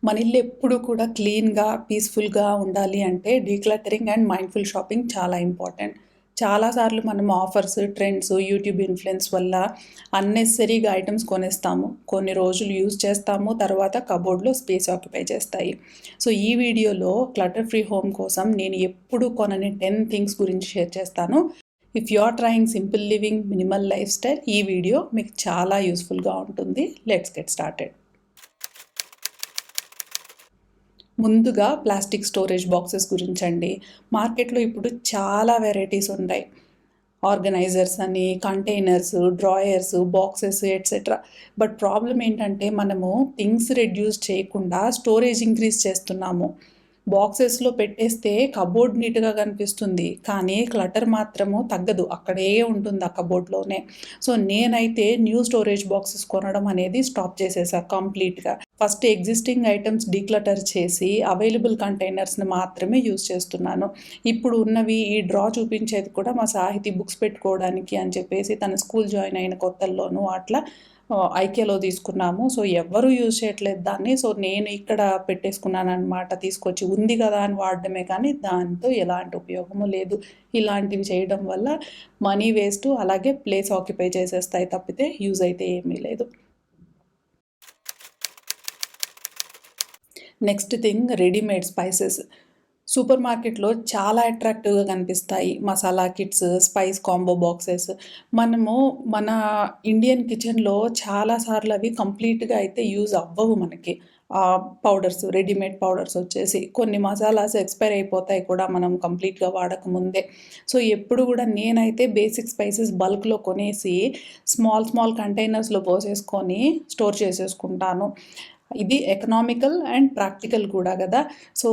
మన ఇల్లు ఎప్పుడు కూడా క్లీన్‌గా, పీస్‌ఫుల్‌గా ఉండాలి అంటే డీక్లటరింగ్ అండ్ మైండ్‌ఫుల్ షాపింగ్ చాలా ఇంపార్టెంట్. చాలా సార్లు మనం ఆఫర్స్, ట్రెండ్స్, యూట్యూబ్ ఇన్‌ఫ్లుయెన్స్ వల్ల అన్నెసెసరీగా ఐటెమ్స్ కొనేస్తాము. కొన్ని రోజులు యూజ్ చేస్తాము. తర్వాత కబోర్డ్‌లో స్పేస్ ఆక్యుపై చేస్తాయి. సో, ఈ వీడియోలో క్లటర్ ఫ్రీ హోమ్ కోసం నేను ఎప్పుడు కొనని 10 థింగ్స్ గురించి షేర్ చేస్తాను. If you are trying simple living, minimal lifestyle ఈ వీడియో మీకు చాలా యూస్‌ఫుల్‌గా ఉంటుంది. Let's get started. ముందుగా ప్లాస్టిక్ స్టోరేజ్ బాక్సెస్ గురించండి. మార్కెట్‌లో ఇప్పుడు చాలా వెరైటీస్ ఉన్నాయి. ఆర్గనైజర్స్ అని, containers, drawers, boxes etcetera. But problem ఏంటంటే మనము థింగ్స్ రెడ్యూస్ చేయకుండా స్టోరేజ్ ఇంక్రీజ్ చేస్తున్నాము. బాక్సెస్‌లో పెట్టేస్తే కబోర్డ్ నీట్‌గా కనిపిస్తుంది. కానీ క్లటర్ మాత్రము తగ్గదు. అక్కడే ఉంటుంది ఆ కబోర్డ్‌లోనే. సో, నేనైతే న్యూ స్టోరేజ్ బాక్సెస్ కొనడం అనేది స్టాప్ చేసేసా కంప్లీట్‌గా. ఫస్ట్ ఎగ్జిస్టింగ్ ఐటమ్స్ డీక్లటర్ చేసి అవైలబుల్ కంటైనర్స్‌ని మాత్రమే యూజ్ చేస్తున్నాను. ఇప్పుడు ఉన్నవి ఈ డ్రా చూపించేది కూడా మా సాహితీ బుక్స్ పెట్టుకోవడానికి అని చెప్పేసి తను స్కూల్ జాయిన్ అయిన కొత్తల్లోనూ అట్లా ఐకేలో తీసుకున్నాము. సో, ఎవ్వరూ యూజ్ చేయట్లేదు దాన్ని. సో, నేను ఇక్కడ పెట్టేసుకున్నాననమాట తీసుకొచ్చి. ఉంది కదా అని వాడడమే కానీ దాంతో ఎలాంటి ఉపయోగము లేదు. ఇలాంటివి చేయడం వల్ల మనీ వేస్టు, అలాగే ప్లేస్ ఆక్యుపై చేసేస్తాయి తప్పితే యూజ్ అయితే ఏమీ లేదు. Next thing readymade spices. సూపర్ మార్కెట్‌లో చాలా అట్రాక్టివ్‌గా కనిపిస్తాయి. Masala kits, spice combo boxes. మనము మన ఇండియన్ కిచెన్‌లో చాలా సార్లు అవి కంప్లీట్‌గా అయితే యూజ్ అవ్వవు మనకి. పౌడర్స్, రెడీమేడ్ పౌడర్స్ వచ్చేసి. కొన్ని మసాలాస్ ఎక్స్‌పైర్ అయిపోతాయి కూడా మనం కంప్లీట్‌గా వాడకముందే. సో, ఎప్పుడు కూడా నేనైతే బేసిక్ స్పైసెస్ బల్క్‌లో కొనేసి స్మాల్ స్మాల్ కంటైనర్స్‌లో పోసేసుకొని స్టోర్ చేసేసుకుంటాను. ఇది ఎకనామికల్ అండ్ ప్రాక్టికల్ కూడా కదా! సో,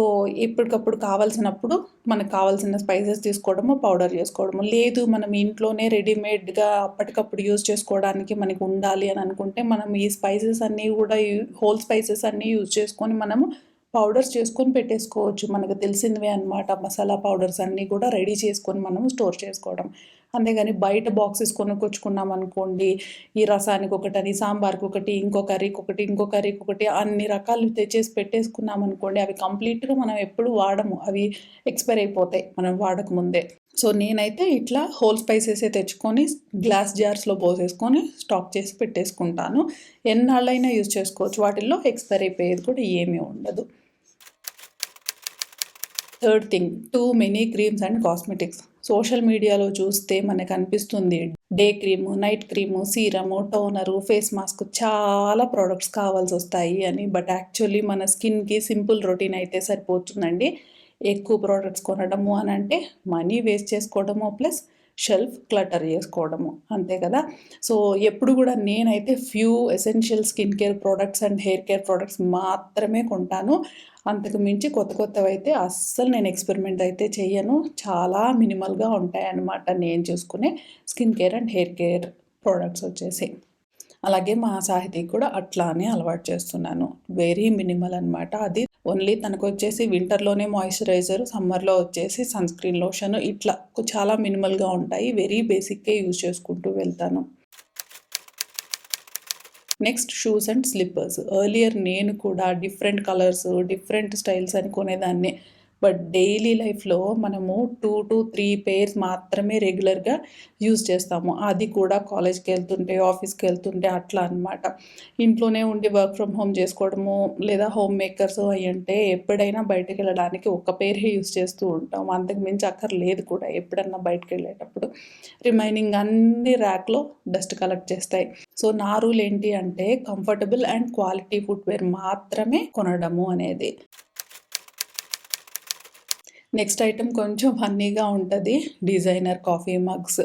ఎప్పటికప్పుడు కావాల్సినప్పుడు మనకు కావాల్సిన స్పైసెస్ తీసుకోవడము, పౌడర్ చేసుకోవడము. లేదు మనం ఇంట్లోనే రెడీమేడ్‌గా అప్పటికప్పుడు యూజ్ చేసుకోవడానికి మనకు ఉండాలి అని అనుకుంటే మనం ఈ స్పైసెస్ అన్నీ కూడా హోల్ స్పైసెస్ అన్నీ యూజ్ చేసుకొని మనము పౌడర్స్ చేసుకొని పెట్టేసుకోవచ్చు. మనకు తెలిసినవే అనమాట. మసాలా పౌడర్స్ అన్నీ కూడా రెడీ చేసుకొని మనము స్టోర్ చేసుకోవడం. అంతేగాని బయట బాక్సెస్ కొనుక్కొచ్చుకున్నామనుకోండి, ఈ రసానికొకటని, సాంబార్‌కొకటి, ఇంకో కర్రీకొకటి, ఇంకో కర్రీకొకటి అన్ని రకాలు తెచ్చేసి పెట్టేసుకున్నామనుకోండి, అవి కంప్లీట్‌గా మనం ఎప్పుడు వాడము. అవి ఎక్స్‌పైర్ అయిపోతాయి మనం వాడకముందే. సో, నేనైతే ఇట్లా హోల్ స్పైసెసే తెచ్చుకొని గ్లాస్ జార్స్‌లో పోసేసుకొని స్టాక్ చేసి పెట్టేసుకుంటాను. ఎన్నాళ్ళైనా యూజ్ చేసుకోవచ్చు. వాటిల్లో ఎక్స్‌పైర్ అయిపోయేది కూడా ఏమీ ఉండదు. Third thing, too many creams and cosmetics. Social మీడియాలో చూస్తే మనకనిపిస్తుంది day cream, night cream, serum, toner, face mask చాలా ప్రొడక్ట్స్ కావాల్సొస్తాయి అని. బట్ యాక్చువల్లీ మన స్కిన్‌కి సింపుల్ రొటీన్ అయితే సరిపోతుందండి. ఎక్కువ ప్రొడక్ట్స్ కొనడము అనంటే మనీ వేస్ట్ చేసుకోవడము ప్లస్ షెల్ఫ్ క్లటర్ చేసుకోవడము. అంతే కదా! సో, ఎప్పుడు కూడా నేనైతే few essential skin care products and hair care products మాత్రమే కొంటాను. అంతకు మించి కొత్త కొత్తవైతే అస్సలు నేను ఎక్స్‌పెరిమెంట్ అయితే చెయ్యను. చాలా మినిమల్‌గా ఉంటాయన్నమాట నేను చూసుకునే skin care and hair care products వచ్చేసి. అలాగే మా సాహితీకి కూడా అట్లానే అలవాటు చేస్తున్నాను. వెరీ మినిమల్ అనమాట. అది ఓన్లీ తనకొచ్చేసి వింటర్‌లోనే మాయిశ్చరైజర్, సమ్మర్‌లో వచ్చేసి సన్‌స్క్రీన్ లోషన్ ఇట్లా చాలా మినిమల్‌గా ఉంటాయి. వెరీ బేసిక్కే యూజ్ చేసుకుంటూ వెళ్తాను. Next shoes and slippers. Earlier నేను కూడా డిఫరెంట్ కలర్స్, డిఫరెంట్ స్టైల్స్ అని కొనేదాన్ని. బట్ డైలీ లైఫ్‌లో మనము 2-3 పెయిర్స్ మాత్రమే రెగ్యులర్‌గా యూజ్ చేస్తాము. అది కూడా కాలేజ్‌కెళ్తుంటే, ఆఫీస్‌కెళ్తుంటే అట్లా అనమాట. ఇంట్లోనే ఉండి వర్క్ ఫ్రమ్ హోమ్ చేసుకోవడము, లేదా హోమ్ మేకర్స్ అయ్యుంటే ఎప్పుడైనా బయటకెళ్ళడానికి ఒక్క పెయిరే యూజ్ చేస్తూ ఉంటాం. అంతకు మించి అక్కర్లేదు కూడా ఎప్పుడన్నా బయటకెళ్ళేటప్పుడు. రిమైనింగ్ అన్నీ ర్యాక్‌లో డస్ట్ కలెక్ట్ చేస్తాయి. సో, నా రూల్ ఏంటి అంటే కంఫర్టబుల్ అండ్ క్వాలిటీ ఫుట్‌వేర్ మాత్రమే కొనడము అనేది. నెక్స్ట్ ఐటెమ్ కొంచెం ఫన్నీగా ఉంటది. Designer coffee mugs.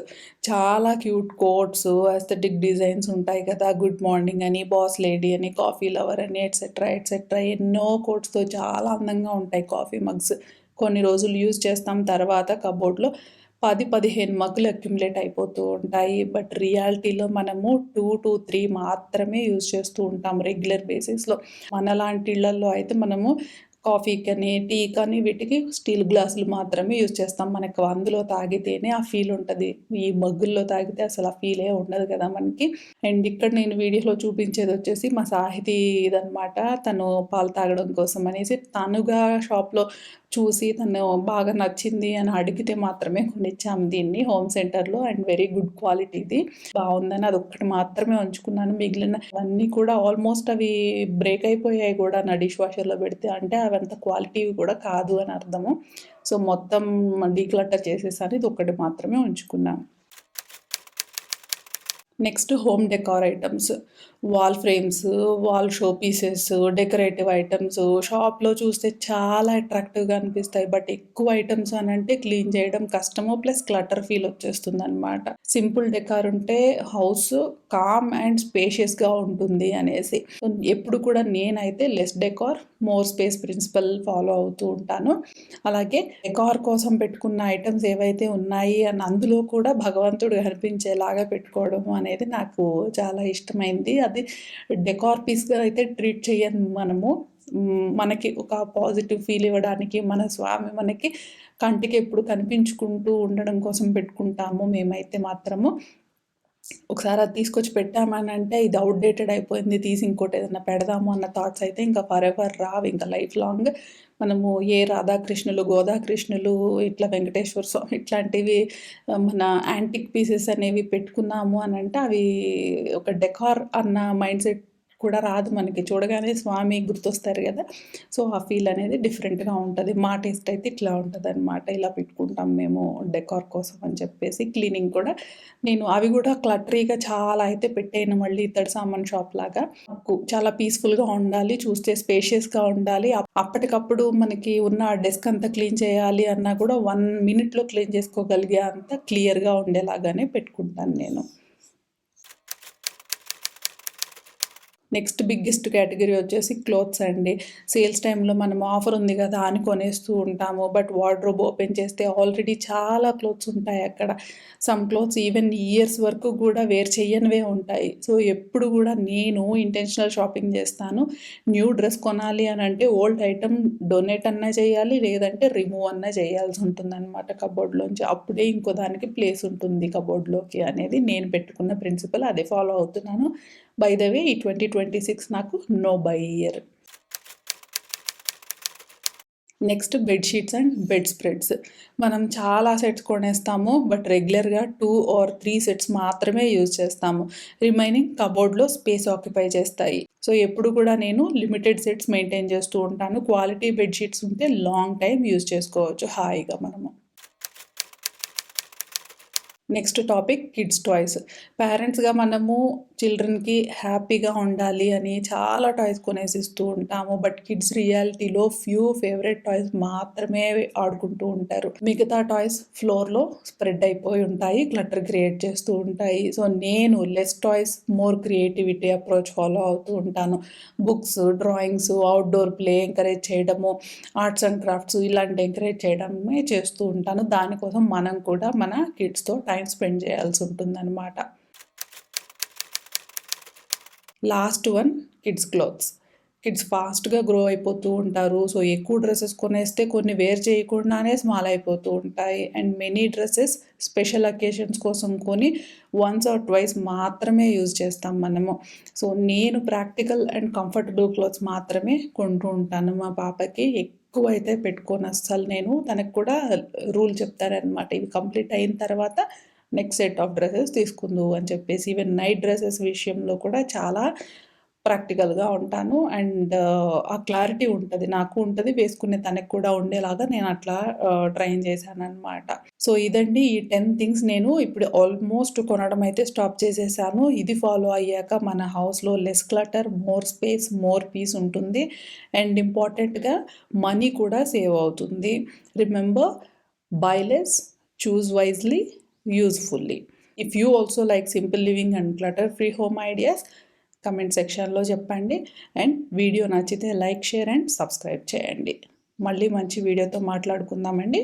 చాలా క్యూట్ కోట్స్, ఎస్థెటిక్ డిజైన్స్ ఉంటాయి కదా! గుడ్ మార్నింగ్ అని, బాస్ లేడీ అని, కాఫీ లవర్ అని ఎట్సెట్రా, ఎట్సెట్రా ఎన్నో కోట్స్‌తో చాలా అందంగా ఉంటాయి కాఫీ మగ్స్. కొన్ని రోజులు యూజ్ చేస్తాం. తర్వాత కబోర్డ్‌లో 10-15 మగ్గులు అక్యుములేట్ అయిపోతూ ఉంటాయి. బట్ రియాలిటీలో మనము 2-3 మాత్రమే యూజ్ చేస్తూ ఉంటాం రెగ్యులర్ బేసిస్‌లో. మనలాంటి ఇళ్లల్లో అయితే మనము కాఫీ కానీ, టీ కానీ వీటికి స్టీల్ గ్లాసులు మాత్రమే యూజ్ చేస్తాం. మనకు అందులో తాగితేనే ఆ ఫీల్ ఉంటది. ఈ మగ్గుల్లో తాగితే అసలు ఆ ఫీలే ఉండదు కదా మనకి. అండ్ ఇక్కడ నేను వీడియోలో చూపించేదొచ్చేసి మా సాహితీ ఇదనమాట. తను పాలు తాగడం కోసం అనేసి తనుగా షాప్‌లో చూసి తను బాగా నచ్చింది అని అడిగితే మాత్రమే కొనిచ్చాము దీన్ని హోమ్ సెంటర్‌లో. అండ్ వెరీ గుడ్ క్వాలిటీది. బావుందని అదొక్కటి మాత్రమే ఉంచుకున్నాను. మిగిలినవన్నీ కూడా ఆల్మోస్ట్ అవి బ్రేక్ అయిపోయాయి గూడా నా డిష్ వాషర్‌లో పెడితే. అంటే అవంత క్వాలిటీవి కూడా కాదు అని అర్థము. సో, మొత్తం డీక్లటర్ చేసేసాను. ఇదొక్కటి మాత్రమే ఉంచుకున్నాను. Next home decor items. Wall frames, wall show pieces, decorative items షాప్‌లో చూస్తే చాలా అట్రాక్టివ్‌గా అనిపిస్తాయి. బట్ ఎక్కువ ఐటమ్స్ అనంటే క్లీన్ చేయడం కష్టము. ప్లస్ క్లటర్ ఫీల్ వచ్చేస్తుందనమాట. సింపుల్ డెకార్ ఉంటే హౌస్ కామ్ అండ్ స్పేషియస్‌గా ఉంటుంది అనేసి. ఎప్పుడు కూడా నేనైతే less decor, more space principle follow అవుతూ ఉంటాను. అలాగే డెకార్ కోసం పెట్టుకున్న ఐటమ్స్ ఏవైతే ఉన్నాయి అని అందులో కూడా భగవంతుడు కనిపించేలాగా పెట్టుకోవడము అనేది నాకు చాలా ఇష్టమైంది. అది డెకార్ పీస్‌గా అయితే ట్రీట్ చెయ్యము మనము. మనకి ఒక పాజిటివ్ ఫీల్ ఇవ్వడానికి మన స్వామి మనకి కంటికి ఎప్పుడు కనిపించుకుంటూ ఉండడం కోసం పెట్టుకుంటాము మేమైతే మాత్రము. ఒకసారి అది తీసుకొచ్చి పెట్టామనంటే ఇది ఔట్‌డేటెడ్ అయిపోయింది. తీసి ఇంకోటేదన్నా పెడదాము అన్న థాట్స్ అయితే ఇంకా ఫరెవర్ రావు. ఇంకా లైఫ్ లాంగ్ మనము ఏ రాధాకృష్ణులు, గోదాకృష్ణులు, ఇట్లా వెంకటేశ్వర స్వామి ఇట్లాంటివి మన యాంటిక్ పీసెస్ అనేవి పెట్టుకున్నాము అనంటే అవి ఒక డెకార్ అన్న మైండ్‌సెట్ కూడా రాదు మనకి. చూడగానే స్వామి గుర్తొస్తారు గదా! సో, ఆ ఫీల్ అనేది డిఫరెంట్‌గా ఉంటది. మా టేస్ట్ అయితే ఇట్లా ఉంటదనమాట. ఇలా పెట్టుకుంటాం మేము డెకార్ కోసం అని చెప్పేసి. క్లీనింగ్ కూడా నేను అవి గూడా క్లటరీగా చాలా అయితే పెట్టేయను మళ్ళీ ఇత్తడి సామాను షాప్‌లాగా. నాకు చాలా పీస్‌ఫుల్‌గా ఉండాలి. చూస్తే స్పేషియస్‌గా ఉండాలి. అప్పటికప్పుడు మనకి ఉన్న డెస్క్ అంతా క్లీన్ చేయాలి అన్నా కూడా 1 మినిట్‌లో క్లీన్ చేసుకోగలిగే అంత క్లియర్‌గా ఉండేలాగానే పెట్టుకుంటాను నేను. నెక్స్ట్ బిగ్గెస్ట్ కేటగిరీ వచ్చేసి క్లోత్స్ అండి. సేల్స్ టైమ్‌లో మనం ఆఫర్ ఉంది గదా అని కొనేస్తూ ఉంటాము. బట్ వార్డ్‌రోబ్ ఓపెన్ చేస్తే ఆల్రెడీ చాలా క్లోత్స్ ఉంటాయి అక్కడ. సమ్ క్లోత్స్ ఈవెన్ ఇయర్స్ వరకు గూడా వేర్ చెయ్యనివే ఉంటాయి. సో, ఎప్పుడు గూడా నేను ఇంటెన్షనల్ షాపింగ్ చేస్తాను. న్యూ డ్రెస్ కొనాలి అనంటే ఓల్డ్ ఐటెమ్ డొనేట్ అన్నా చేయాలి, లేదంటే రిమూవ్ అన్నా చేయాల్సి ఉంటుందనమాట కబోర్డ్‌లోంచి. అప్పుడే ఇంకో దానికి ప్లేస్ ఉంటుంది కబోర్డ్‌లోకి అనేది నేను పెట్టుకున్న ప్రిన్సిపల్. అదే ఫాలో అవుతున్నాను. బై ద వే ఈ 2026 నాకు no buy year. Next bed sheets and bed spreads. మనం చాలా సెట్స్ కొనేస్తాము. బట్ రెగ్యులర్‌గా 2 ఆర్ 3 సెట్స్ మాత్రమే యూజ్ చేస్తాము. రిమైనింగ్ కబోర్డ్‌లో స్పేస్ ఆక్యుపై చేస్తాయి. సో, ఎప్పుడు కూడా నేను లిమిటెడ్ సెట్స్ మెయింటైన్ చేస్తూ ఉంటాను. క్వాలిటీ బెడ్ షీట్స్ ఉంటే లాంగ్ టైమ్ యూజ్ చేసుకోవచ్చు హాయిగా మనము. Next topic kids toys. పేరెంట్స్‌గా మనము చిల్డ్రన్‌కి హ్యాపీగా ఉండాలి అని చాలా టాయ్స్ కొనేసిస్తూ ఉంటాము. బట్ కిడ్స్ రియాలిటీలో ఫ్యూ ఫేవరెట్ టాయ్స్ మాత్రమే ఆడుకుంటూ ఉంటారు. మిగతా టాయ్స్ ఫ్లోర్‌లో స్ప్రెడ్ అయిపోయి ఉంటాయి. క్లటర్ క్రియేట్ చేస్తూ ఉంటాయి. సో, నేను less toys more creativity approach follow అవుతూ ఉంటాను. Books, drawings, outdoor play encourage చేయడము, ఆర్ట్స్ అండ్ క్రాఫ్ట్స్ ఇలాంటివి ఎంకరేజ్ చేయడమే చేస్తూ ఉంటాను. దానికోసం మనం కూడా మన కిడ్స్‌తో టైమ్ స్పెండ్ చేయాల్సి ఉంటుందన్నమాట. Last one kids clothes. Kids ఫాస్ట్‌గా గ్రో అయిపోతూ ఉంటారు. సో, ఎక్కువ డ్రెసెస్ కొనేస్తే కొన్ని వేర్ చేయకుండానే స్మాల్ అయిపోతూ ఉంటాయి. And many dresses special occasions కోసం కొని వన్స్ ఆర్ ట్వైస్ మాత్రమే యూజ్ చేస్తాం మనము. సో, నేను ప్రాక్టికల్ అండ్ కంఫర్టబుల్ క్లాత్స్ మాత్రమే కొంటూ ఉంటాను మా పాపకి. ఎక్కువైతే పెట్టుకోను అస్సలు నేను. తనకు కూడా రూల్ చెప్తాననమాట. ఇవి కంప్లీట్ అయిన తర్వాత నెక్స్ట్ సెట్ ఆఫ్ డ్రెసెస్ తీసుకుందువు అని చెప్పేసి. ఈవెన్ నైట్ డ్రెసెస్ విషయంలో కూడా చాలా ప్రాక్టికల్‌గా ఉంటాను. అండ్ ఆ క్లారిటీ ఉంటది. నాకు ఉంటది. వేసుకునే తనకి కూడా ఉండేలాగా నేను అట్లా ట్రైన్ చేశాననమాట. సో, ఇదండి ఈ 10 థింగ్స్ నేను ఇప్పుడు ఆల్మోస్ట్ కొనడం అయితే స్టాప్ చేసేసాను. ఇది ఫాలో అయ్యాక మన హౌస్‌లో less clutter, more space, more peace ఉంటుంది. అండ్ ఇంపార్టెంట్‌గా మనీ కూడా సేవ్ అవుతుంది. Remember buy less, choose wisely, usefully. If you also like simple living and clutter free home ideas comment సెక్షన్‌లో చెప్పండి. అండ్ వీడియో నచ్చితే లైక్, షేర్ అండ్ సబ్స్క్రైబ్ చేయండి. మళ్ళీ మంచి వీడియోతో మాట్లాడుకుందామండి.